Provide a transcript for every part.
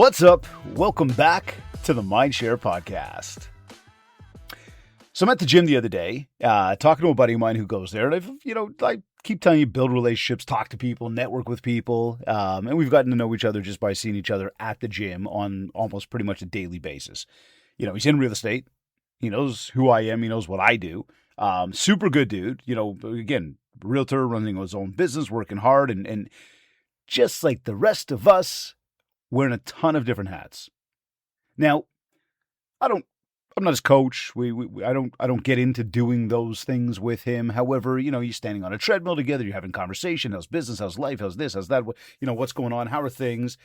What's up? Welcome back to the MindShare Podcast. So I'm at the gym the other day, talking to a buddy of mine who goes there, and I keep telling you, build relationships, talk to people, network with people, and we've gotten to know each other just by seeing each other at the gym on almost pretty much a daily basis. You know, he's in real estate. He knows who I am. He knows what I do. Super good dude. You know, again, realtor, running his own business, working hard, and just like the rest of us, wearing a ton of different hats. Now, I'm not his coach. I don't get into doing those things with him. However, you know, you're standing on a treadmill together, you're having conversation. How's business? How's life? How's this? How's that? You know, what's going on? How are things?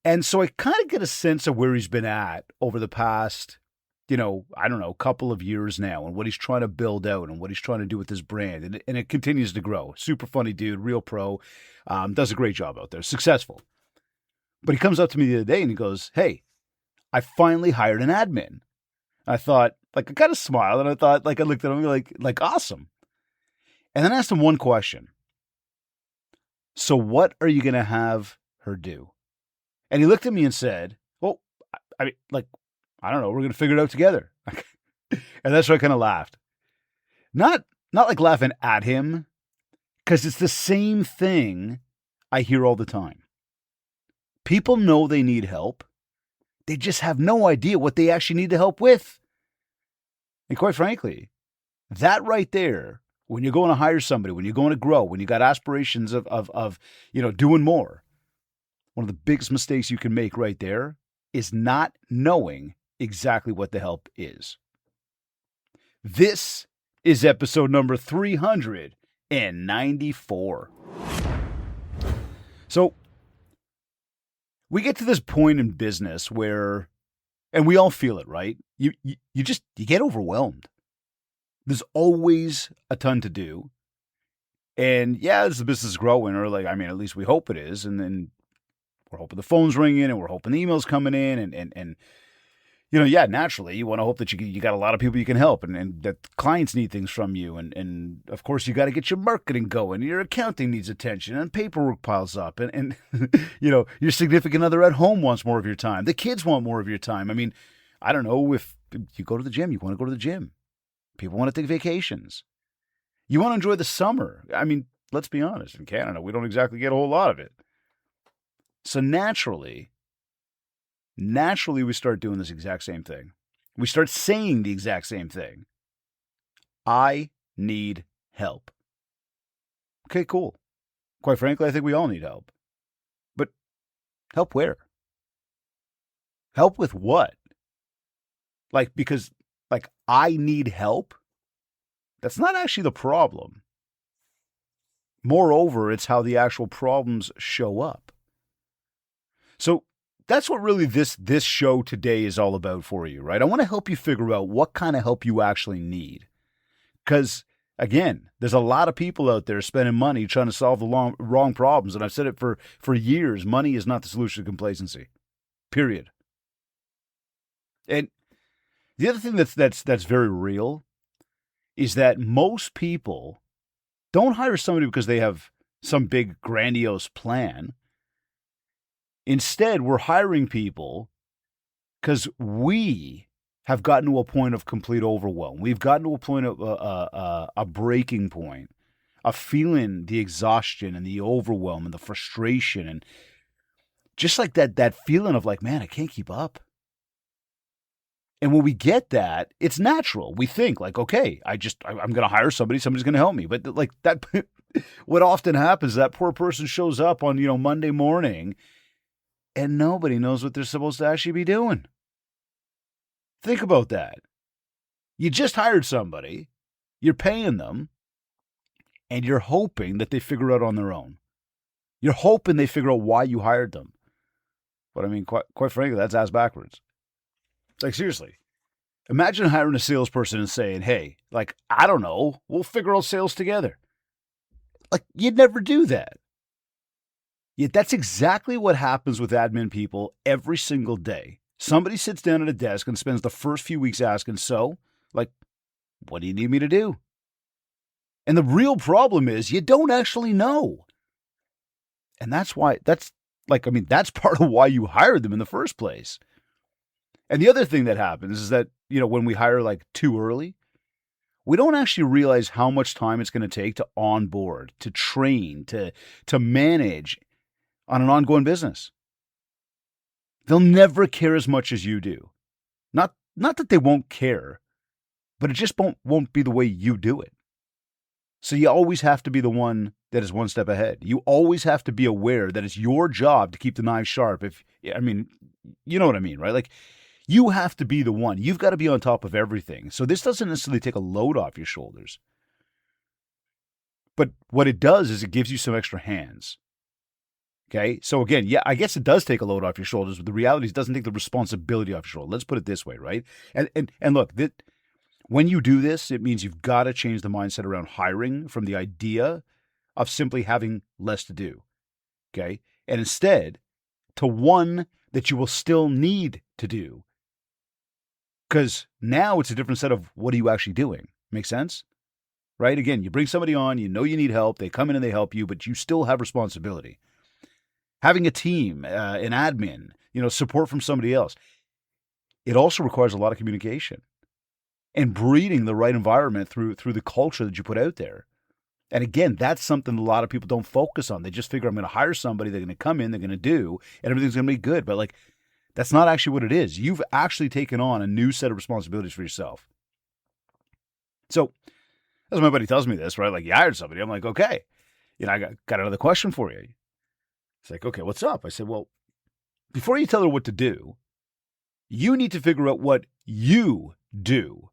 And so I kind of get a sense of where he's been at over the past, couple of years now, and what he's trying to build out and what he's trying to do with his brand. And it continues to grow. Super funny dude, real pro, does a great job out there, successful. But he comes up to me the other day and he goes, "Hey, I finally hired an admin." I thought, I kind of smiled, and I thought, I looked at him like awesome. And then I asked him one question. "So what are you going to have her do?" And he looked at me and said, "Well, I don't know. We're going to figure it out together." And that's why I kind of laughed. Not like laughing at him, because it's the same thing I hear all the time. People know they need help. They just have no idea what they actually need the help with. And quite frankly, that right there, when you're going to hire somebody, when you're going to grow, when you got aspirations of doing more, one of the biggest mistakes you can make right there is not knowing exactly what the help is. This is episode number 394. So, we get to this point in business where, and we all feel it, right? You get overwhelmed. There's always a ton to do. And yeah, as the business is growing, or at least we hope it is. And then we're hoping the phone's ringing, and we're hoping the emails coming in, and naturally you want to hope that you got a lot of people you can help, and that clients need things from you. And of course you got to get your marketing going. Your accounting needs attention, and paperwork piles up, and your significant other at home wants more of your time. The kids want more of your time. I mean, I don't know, if you go to the gym, you want to go to the gym. People want to take vacations. You want to enjoy the summer. I mean, let's be honest, in Canada, we don't exactly get a whole lot of it. So naturally, we start doing this exact same thing. We start saying the exact same thing. I need help. Okay, cool. Quite frankly, I think we all need help. But help where? Help with what? Because I need help? That's not actually the problem. Moreover, it's how the actual problems show up. So, that's what really this show today is all about for you, right? I want to help you figure out what kind of help you actually need. Because, again, there's a lot of people out there spending money trying to solve the wrong problems. And I've said it for years. Money is not the solution to complacency. Period. And the other thing that's very real is that most people don't hire somebody because they have some big grandiose plan. Instead, we're hiring people because we have gotten to a point of complete overwhelm. We've gotten to a point of a breaking point, of feeling the exhaustion and the overwhelm and the frustration, and just like that feeling of man, I can't keep up. And when we get that, it's natural. We think okay, I'm going to hire somebody. Somebody's going to help me. But that, what often happens, that poor person shows up on Monday morning, and nobody knows what they're supposed to actually be doing. Think about that. You just hired somebody, you're paying them, and you're hoping that they figure it out on their own. You're hoping they figure out why you hired them. But I mean, quite frankly, that's ass backwards. Seriously. Imagine hiring a salesperson and saying, "Hey, I don't know, we'll figure out sales together." You'd never do that. Yet that's exactly what happens with admin people every single day. Somebody sits down at a desk and spends the first few weeks asking, "So, what do you need me to do?" And the real problem is you don't actually know. And that's Like, I mean, that's part of why you hired them in the first place. And the other thing that happens is that, when we hire like too early, we don't actually realize how much time it's going to take to onboard, to train, to manage on an ongoing business. They'll never care as much as you do. Not that they won't care, but it just won't be the way you do it. So you always have to be the one that is one step ahead. You always have to be aware that it's your job to keep the knife sharp. You know what I mean, right? Like, you have to be the one. You've got to be on top of everything. So this doesn't necessarily take a load off your shoulders. But what it does is it gives you some extra hands. Okay? So again, yeah, I guess it does take a load off your shoulders, but the reality is it doesn't take the responsibility off your shoulders. Let's put it this way, right? And look, when you do this, it means you've got to change the mindset around hiring from the idea of simply having less to do. Okay? And instead, to one that you will still need to do. Because now it's a different set of what are you actually doing? Make sense? Right? Again, you bring somebody on, you need help, they come in and they help you, but you still have responsibility. Having a team, an admin, support from somebody else. It also requires a lot of communication and breeding the right environment through the culture that you put out there. And again, that's something a lot of people don't focus on. They just figure, I'm going to hire somebody, they're going to come in, they're going to do, and everything's going to be good. But like, that's not actually what it is. You've actually taken on a new set of responsibilities for yourself. So, as my buddy tells me this, right? Like, you hired somebody. I'm like, okay, I got another question for you. It's like, okay, what's up? I said, well, before you tell her what to do, you need to figure out what you do.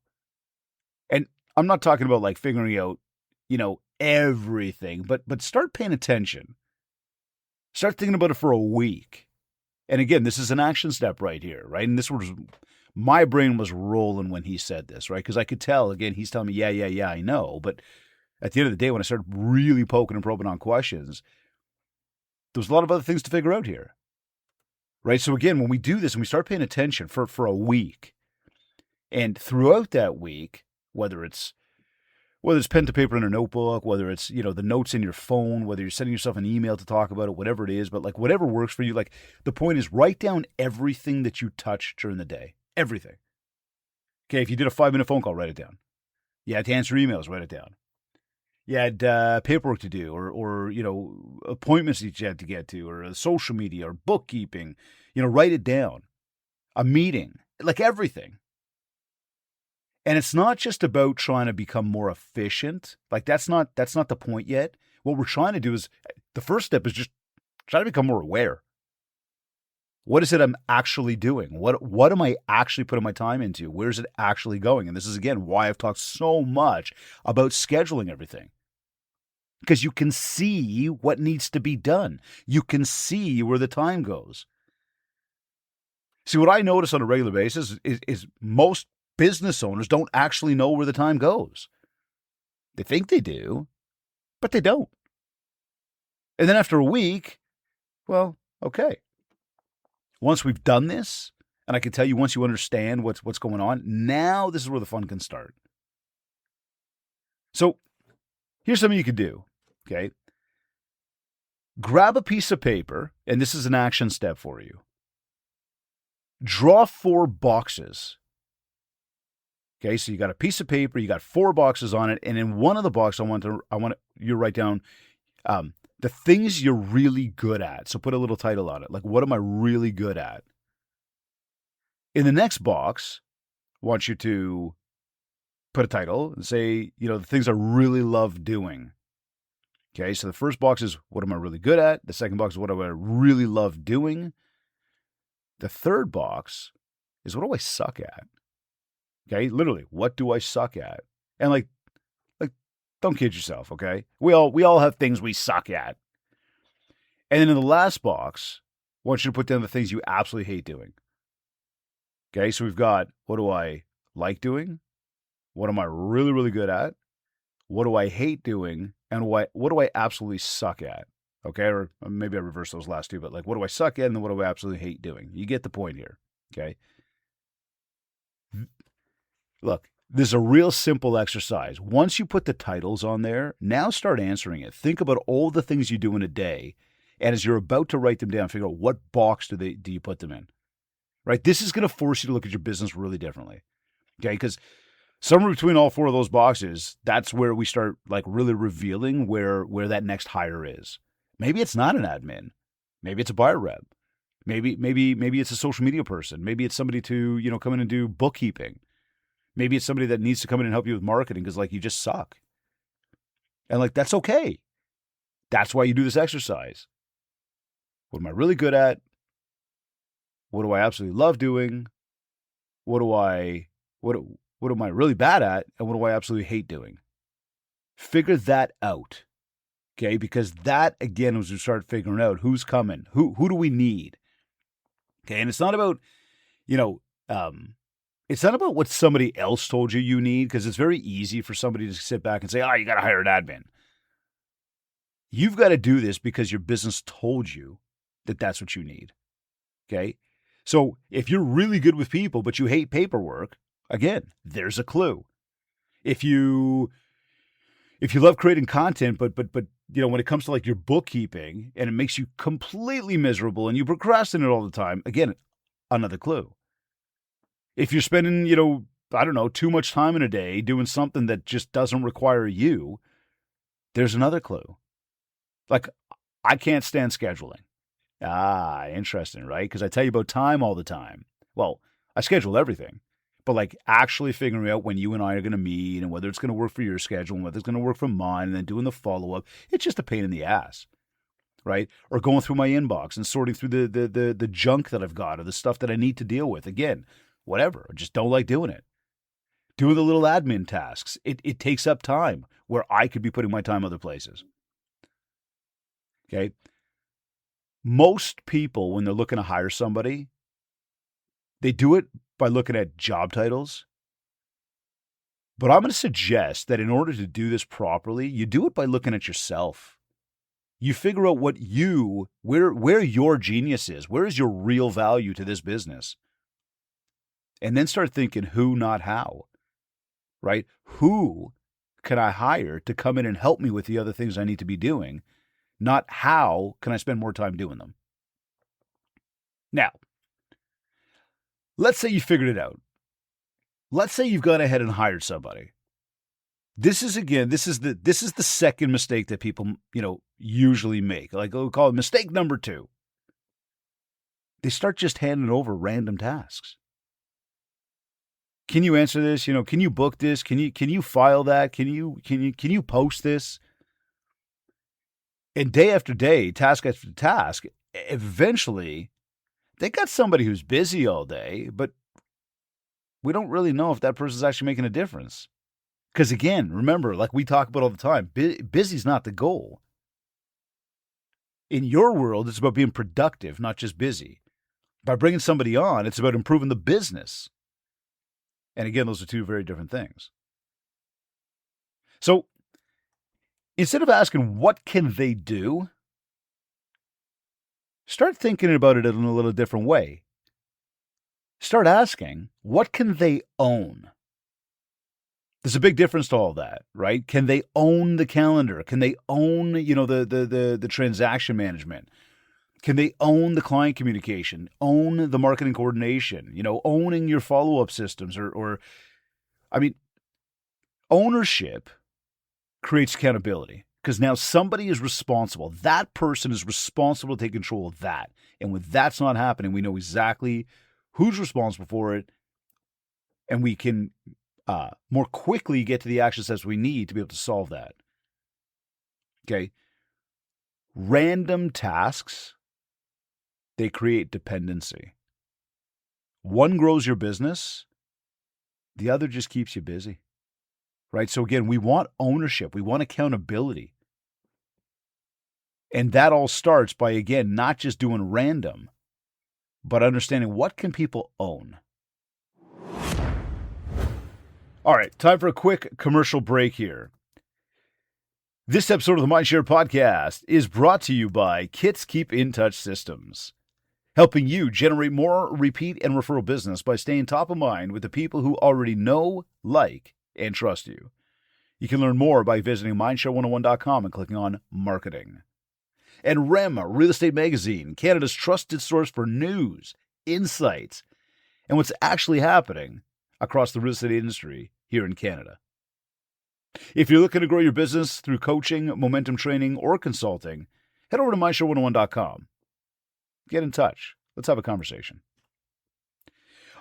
And I'm not talking about like figuring out, everything, but start paying attention. Start thinking about it for a week. And again, this is an action step right here, right? And my brain was rolling when he said this, right? Because I could tell, again, he's telling me, yeah, I know. But at the end of the day, when I started really poking and probing on questions, there was a lot of other things to figure out here, right? So again, when we do this and we start paying attention for a week, and throughout that week, whether it's pen to paper in a notebook, whether it's, the notes in your phone, whether you're sending yourself an email to talk about it, whatever it is, but like whatever works for you, like the point is write down everything that you touch during the day. Everything. Okay, if you did a 5-minute phone call, write it down. You had to answer emails, write it down. You had paperwork to do or appointments that you had to get to or social media or bookkeeping, write it down. A meeting, like everything. And it's not just about trying to become more efficient. Like that's not the point yet. What we're trying to do is the first step is just try to become more aware. What is it I'm actually doing? What am I actually putting my time into? Where's it actually going? And this is again why I've talked so much about scheduling everything. Because you can see what needs to be done. You can see where the time goes. See, what I notice on a regular basis is most business owners don't actually know where the time goes. They think they do, but they don't. And then after a week, well, okay. Once we've done this, and I can tell you once you understand what's going on, now this is where the fun can start. So here's something you could do, okay? Grab a piece of paper, and this is an action step for you. Draw 4 boxes. Okay, so you got a piece of paper, you got 4 boxes on it, and in one of the boxes, I want you to write down the things you're really good at. So put a little title on it, like what am I really good at? In the next box, I want you to put a title and say, the things I really love doing. Okay, so the first box is what am I really good at? The second box is what do I really love doing? The third box is what do I suck at? Okay, literally, what do I suck at? And like, don't kid yourself, okay? We all have things we suck at. And then in the last box, I want you to put down the things you absolutely hate doing. Okay, so we've got what do I like doing? What am I really, really good at? What do I hate doing? And what do I absolutely suck at? Okay, or maybe I reverse those last two, but like what do I suck at and then what do I absolutely hate doing? You get the point here, okay? Look, this is a real simple exercise. Once you put the titles on there, now start answering it. Think about all the things you do in a day And as you're about to write them down, figure out what box do you put them in, right? This is going to force you to look at your business really differently, okay? Because somewhere between all four of those boxes, that's where we start like really revealing where that next hire is. Maybe it's not an admin. Maybe it's a buyer rep. Maybe it's a social media person. Maybe it's somebody to, come in and do bookkeeping. Maybe it's somebody that needs to come in and help you with marketing because like you just suck. And like, that's okay. That's why you do this exercise. What am I really good at? What do I absolutely love doing? What am I really bad at? And what do I absolutely hate doing? Figure that out. Okay? Because that, again, was to start figuring out who's coming. Who do we need? Okay? And it's not about, it's not about what somebody else told you need, because it's very easy for somebody to sit back and say, you got to hire an admin. You've got to do this because your business told you that that's what you need. Okay? So if you're really good with people, but you hate paperwork, again, there's a clue. If you love creating content, but when it comes to like your bookkeeping and it makes you completely miserable and you procrastinate all the time, again, another clue. If you're spending, too much time in a day doing something that just doesn't require you, there's another clue. Like, I can't stand scheduling. Interesting, right? Because I tell you about time all the time. Well, I schedule everything. But like actually figuring out when you and I are going to meet and whether it's going to work for your schedule and whether it's going to work for mine and then doing the follow-up, it's just a pain in the ass, right? Or going through my inbox and sorting through the junk that I've got or the stuff that I need to deal with. Again, whatever. I just don't like doing it. Doing the little admin tasks, it takes up time where I could be putting my time other places. Okay? Most people, when they're looking to hire somebody, they do it by looking at job titles. But I'm going to suggest that in order to do this properly, you do it by looking at yourself. You figure out where your genius is. Where is your real value to this business? And then start thinking who, not how, right? Who can I hire to come in and help me with the other things I need to be doing? Not how can I spend more time doing them? Now, let's say you figured it out. Let's say you've gone ahead and hired somebody. This is the second mistake that people, usually make. Like we'll call it mistake number 2. They start just handing over random tasks. Can you answer this? Can you book this? Can you file that? Can you post this? And day after day, task after task, eventually they got somebody who's busy all day, but we don't really know if that person's actually making a difference. Because again, remember, like we talk about all the time, busy's not the goal. In your world, it's about being productive, not just busy. By bringing somebody on, it's about improving the business. And again, those are two very different things. So instead of asking, what can they do? Start thinking about it in a little different way. Start asking, what can they own? There's a big difference to all that, right? Can they own the calendar? Can they own, the transaction management? Can they own the client communication? Own the marketing coordination? Owning your follow-up systems ownership creates accountability. Because now somebody is responsible. That person is responsible to take control of that. And when that's not happening, we know exactly who's responsible for it. And we can more quickly get to the action steps we need to be able to solve that. Okay? Random tasks, they create dependency. One grows your business. The other just keeps you busy. Right? So again, we want ownership. We want accountability. And that all starts by, again, not just doing random, but understanding what can people own. All right, time for a quick commercial break here. This episode of the MindShare Podcast is brought to you by Kits Keep in Touch Systems, helping you generate more repeat and referral business by staying top of mind with the people who already know, like, and trust you. You can learn more by visiting mindshare101.com and clicking on marketing. and REMA, Real Estate Magazine, Canada's trusted source for news, insights, and what's actually happening across the real estate industry here in Canada. If you're looking to grow your business through coaching, momentum training, or consulting, head over to MindShare101.com. Get in touch. Let's have a conversation.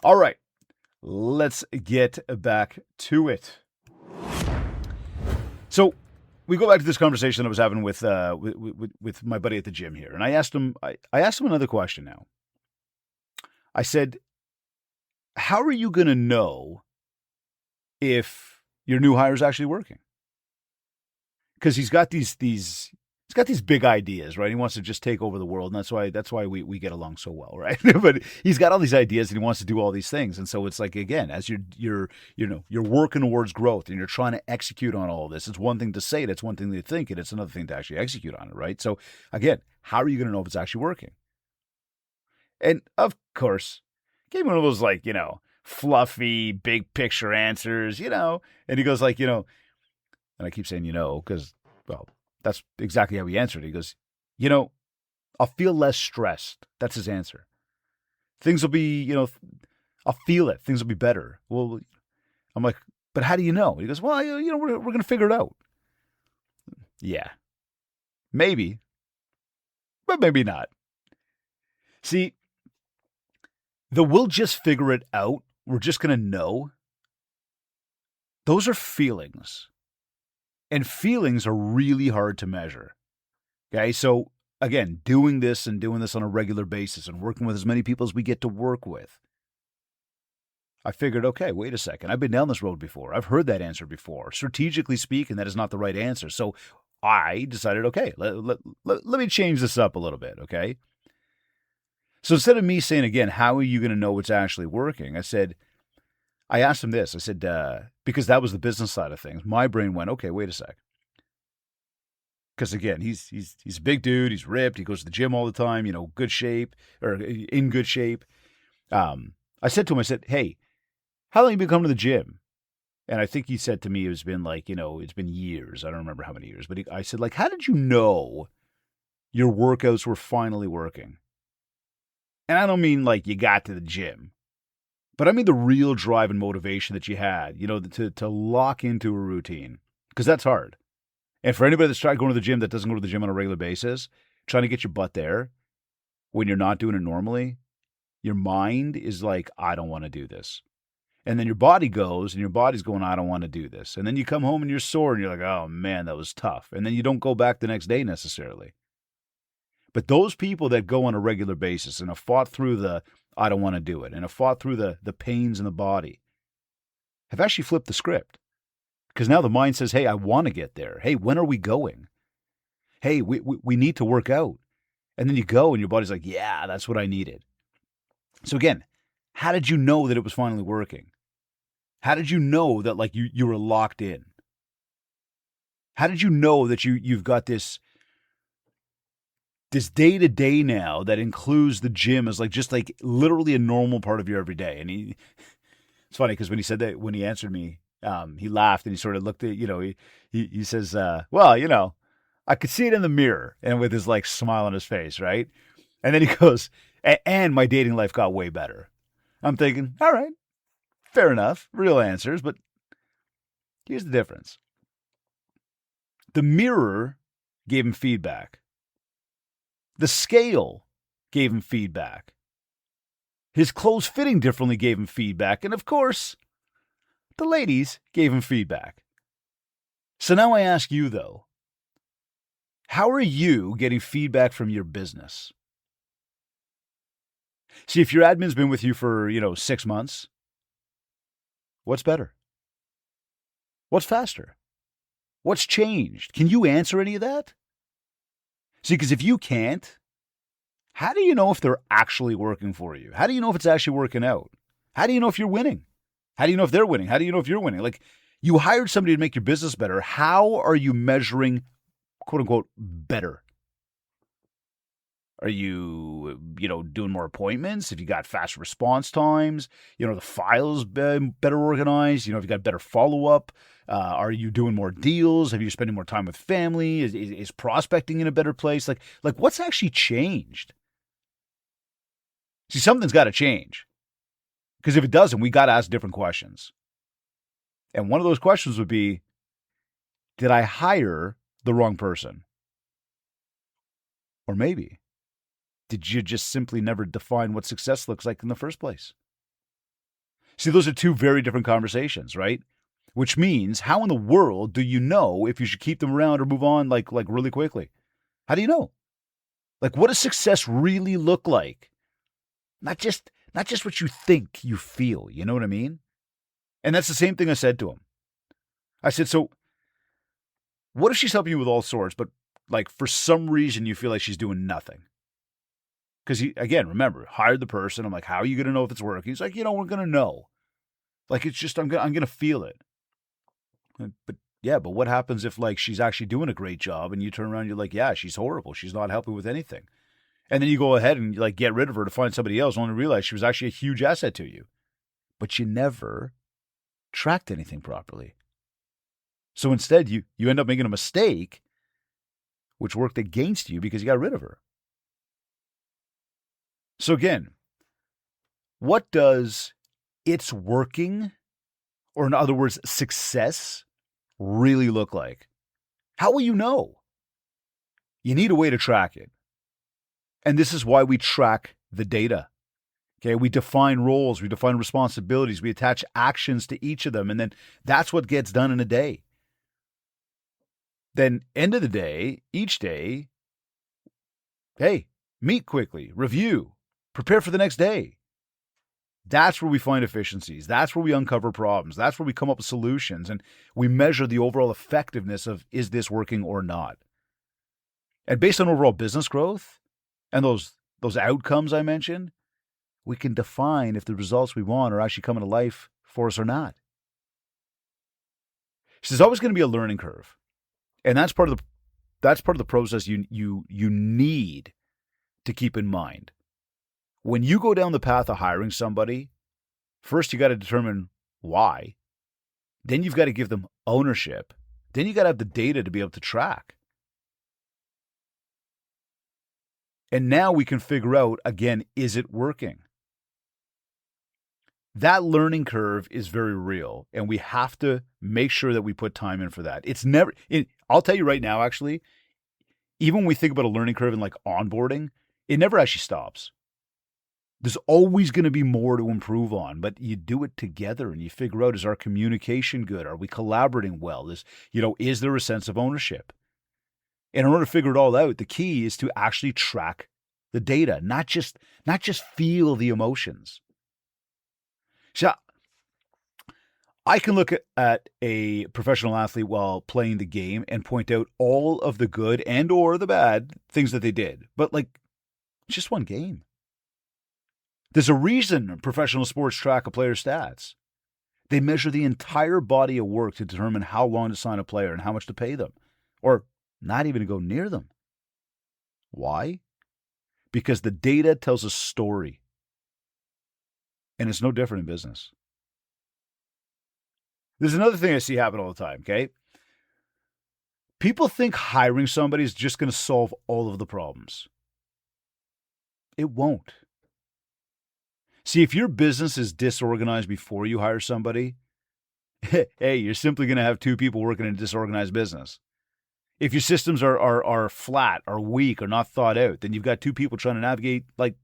All right, let's get back to it. So we go back to this conversation I was having with my buddy at the gym here, and I asked him another question now. I said, how are you going to know if your new hire is actually working? Because he's got these big ideas, right? He wants to just take over the world, and that's why we get along so well, right? But he's got all these ideas and he wants to do all these things, and so it's like, again, as you're working towards growth and you're trying to execute on all of this. It's one thing to say it, it's one thing to think it, it's another thing to actually execute on it, right? So again, how are you going to know if it's actually working? And of course, gave me one of those fluffy, big picture answers, and he goes and I keep saying, because, well, that's exactly how he answered. He goes, I'll feel less stressed. That's his answer. Things will be, I'll feel it. Things will be better. Well, I'm like, but how do you know? He goes, well, we're going to figure it out. Yeah, maybe, but maybe not. See, we'll just figure it out, we're just going to know, those are feelings. And feelings are really hard to measure. Okay, so again, doing this on a regular basis and working with as many people as we get to work with, I figured, okay, wait a second. I've been down this road before. I've heard that answer before. Strategically speaking, that is not the right answer. So I decided, okay, let me change this up a little bit, okay? So instead of me saying, again, how are you going to know what's actually working? I asked him this. I said, because that was the business side of things. My brain went, okay, wait a sec. Because again, he's a big dude. He's ripped. He goes to the gym all the time, good shape or in good shape. I said to him, hey, how long have you been coming to the gym? And I think he said to me, it's been it's been years. I don't remember how many years, but I said, how did you know your workouts were finally working? And I don't mean you got to the gym, but I mean the real drive and motivation that you had, to lock into a routine, because that's hard. And for anybody that's tried going to the gym that doesn't go to the gym on a regular basis, trying to get your butt there when you're not doing it normally, your mind is like, I don't want to do this. And then your body goes and your body's going, I don't want to do this. And then you come home and you're sore and you're like, oh man, that was tough. And then you don't go back the next day necessarily. But those people that go on a regular basis and have fought through the I don't want to do it and have fought through the pains in the body have actually flipped the script. Because now the mind says, hey, I want to get there. Hey, when are we going? Hey, we need to work out. And then you go and your body's like, yeah, that's what I needed. So again, how did you know that it was finally working? How did you know that you were locked in? How did you know that you've got this day-to-day now that includes the gym as just literally a normal part of your everyday? And it's funny because when he said that, when he answered me, he laughed and he sort of looked at, he says, well, I could see it in the mirror, and with his smile on his face, right? And then he goes, and my dating life got way better. I'm thinking, all right, fair enough, real answers, but here's the difference. The mirror gave him feedback. The scale gave him feedback. His clothes fitting differently gave him feedback. And of course, the ladies gave him feedback. So now I ask you, though, how are you getting feedback from your business? See, if your admin's been with you for, 6 months, what's better? What's faster? What's changed? Can you answer any of that? See, because if you can't, how do you know if they're actually working for you? How do you know if it's actually working out? How do you know if you're winning? How do you know if they're winning? How do you know if you're winning? You hired somebody to make your business better. How are you measuring, quote unquote, better? Are you, doing more appointments? Have you got faster response times? The files been better organized? Have you got better follow-up? Are you doing more deals? Have you spending more time with family? Is prospecting in a better place? Like what's actually changed? See, something's got to change. Because if it doesn't, we got to ask different questions. And one of those questions would be, did I hire the wrong person? Or maybe, did you just simply never define what success looks like in the first place? See, those are two very different conversations, right? Which means, how in the world do you know if you should keep them around or move on like really quickly? How do you know? Like, what does success really look like? Not just what you think you feel, you know what I mean? And that's the same thing I said to him. I said, so what if she's helping you with all sorts, but like for some reason you feel like she's doing nothing? Because again, remember, hired the person. I'm like, how are you going to know if it's working? He's like, we're going to know. Like, it's just, I'm going to feel it. But yeah, but what happens if like she's actually doing a great job and you turn around and you're like, yeah, she's horrible. She's not helping with anything. And then you go ahead and like get rid of her to find somebody else, only to realize she was actually a huge asset to you. But you never tracked anything properly. So instead, you end up making a mistake, which worked against you because you got rid of her. So again, what does it's working, or in other words, success, really look like? How will you know? You need a way to track it. And this is why we track the data. Okay, we define roles, we define responsibilities, we attach actions to each of them, and then that's what gets done in a day. Then, end of the day, each day, hey, meet quickly, review, prepare for the next day. That's where we find efficiencies. That's where we uncover problems. That's where we come up with solutions, and we measure the overall effectiveness of, is this working or not? And based on overall business growth and those outcomes I mentioned, we can define if the results we want are actually coming to life for us or not. There's always going to be a learning curve. And that's part of the process you need to keep in mind. When you go down the path of hiring somebody, first you got to determine why. Then you've got to give them ownership. Then you got to have the data to be able to track. And now we can figure out, again, is it working? That learning curve is very real, and we have to make sure that we put time in for that. I'll tell you right now, actually, even when we think about a learning curve in like onboarding, it never actually stops. There's always going to be more to improve on, but you do it together and you figure out, is our communication good? Are we collaborating well? Is there a sense of ownership? And in order to figure it all out, the key is to actually track the data, not just feel the emotions. So I can look at a professional athlete while playing the game and point out all of the good and or the bad things that they did. But like, it's just one game. There's a reason professional sports track a player's stats. They measure the entire body of work to determine how long to sign a player and how much to pay them, or not even to go near them. Why? Because the data tells a story. And it's no different in business. There's another thing I see happen all the time, okay? People think hiring somebody is just going to solve all of the problems. It won't. See, if your business is disorganized before you hire somebody, hey, you're simply going to have two people working in a disorganized business. If your systems are flat, are weak, or not thought out, then you've got two people trying to navigate like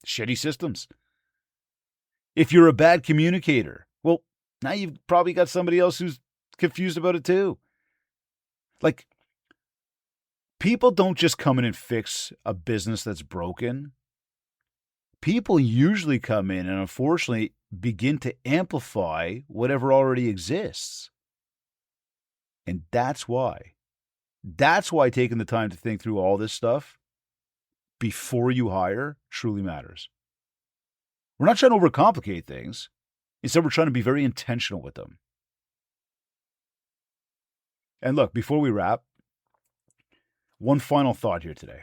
shitty systems. If you're a bad communicator, well, now you've probably got somebody else who's confused about it too. Like, people don't just come in and fix a business that's broken. People usually come in and unfortunately begin to amplify whatever already exists. And that's why taking the time to think through all this stuff before you hire truly matters. We're not trying to overcomplicate things. Instead, we're trying to be very intentional with them. And look, before we wrap, one final thought here today.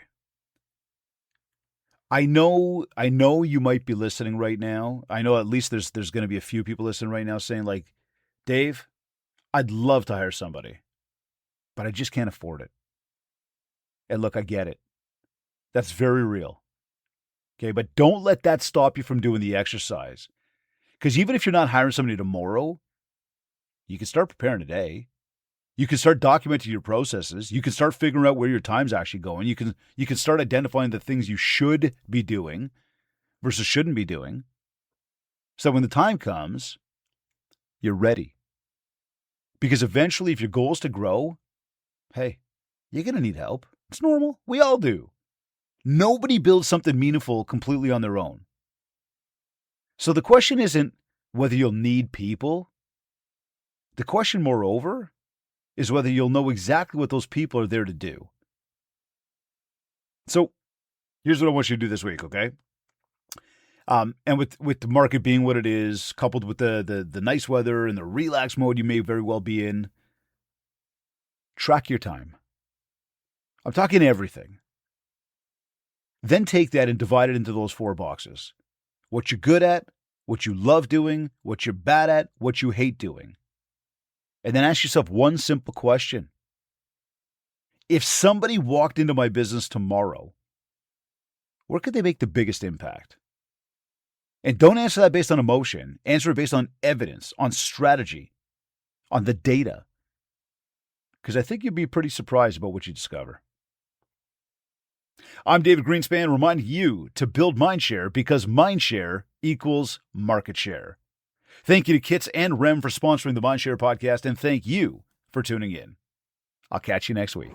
I know you might be listening right now. I know at least there's going to be a few people listening right now saying like, Dave, I'd love to hire somebody, but I just can't afford it. And look, I get it. That's very real. Okay, but don't let that stop you from doing the exercise. Because even if you're not hiring somebody tomorrow, you can start preparing today. You can start documenting your processes. You can start figuring out where your time's actually going. You can start identifying the things you should be doing versus shouldn't be doing. So when the time comes, you're ready. Because eventually, if your goal is to grow, hey, you're going to need help. It's normal. We all do. Nobody builds something meaningful completely on their own. So the question isn't whether you'll need people. The question, moreover, is whether you'll know exactly what those people are there to do. So here's what I want you to do this week, okay? And with the market being what it is, coupled with the nice weather and the relaxed mode you may very well be in, track your time. I'm talking everything. Then take that and divide it into those 4 boxes. What you're good at, what you love doing, what you're bad at, what you hate doing. And then ask yourself one simple question. If somebody walked into my business tomorrow, where could they make the biggest impact? And don't answer that based on emotion. Answer it based on evidence, on strategy, on the data. Because I think you'd be pretty surprised about what you discover. I'm David Greenspan, reminding you to build MindShare because MindShare equals market share. Thank you to Kits and Rem for sponsoring the MindShare podcast, and thank you for tuning in. I'll catch you next week.